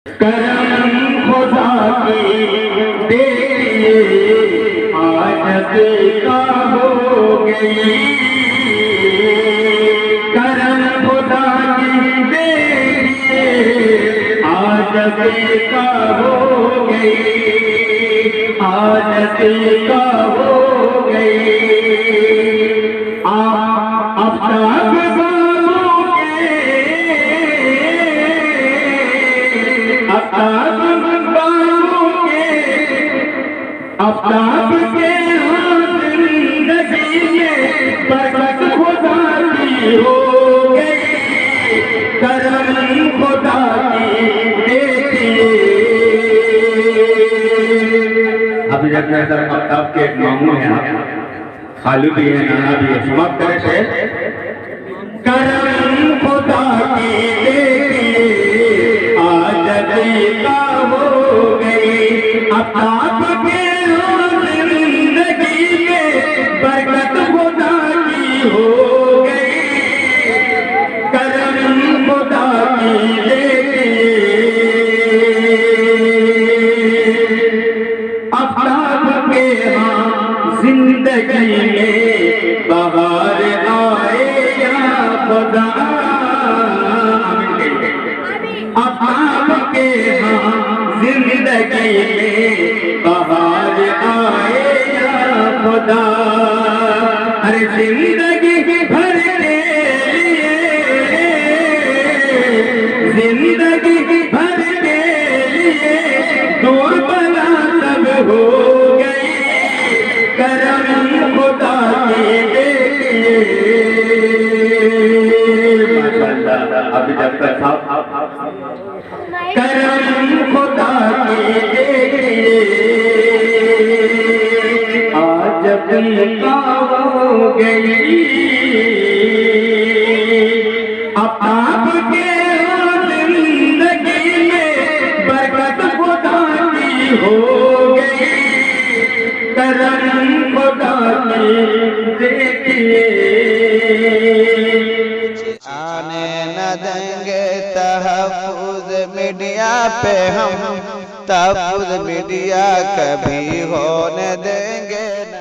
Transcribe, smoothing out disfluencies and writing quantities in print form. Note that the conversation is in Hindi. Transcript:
करम खुदा की देखिए आजत का हो गई। करम खुदा की देखिए आजत का हो गई। आजत का हो गई। आफ्ताब बालों के आफ्ताब बालों के आफ्ताब के जिंदगी में बरकत खुदा की हो गई। करम खुदा की देखिए। अभी जब मैं सर आफ्ताब के एक मामू हैं, खालू भी है, नाना भी है, समाप्त करे से करम खुदा की देखिए आजत का हो गई। आफ्ताब के जिंदगी में बरकत खुदा की हो गई। करम खुदा की देखिए। आफ्ताब के यहाँ जिंदगी में बहार आए या खुदा। आफ्ताब के यहाँ जिंदगी में बहार आए या खुदा। अरे जिंदगी भर के लिए, जिंदगी भर के लिए दूर बला सब हो गई। करम खुदा की देखिए। अभी जब तक करम खुदा की देखिए आजत का हो गई। आफ्ताब के जिंदगी में बरकत खुदा की हो गई। करम खुदा की देखिए। आने न देंगे तहफ़्फ़ुज़ मीडिया पे हम, तहफ़्फ़ुज़ मीडिया कभी होने देंगे न।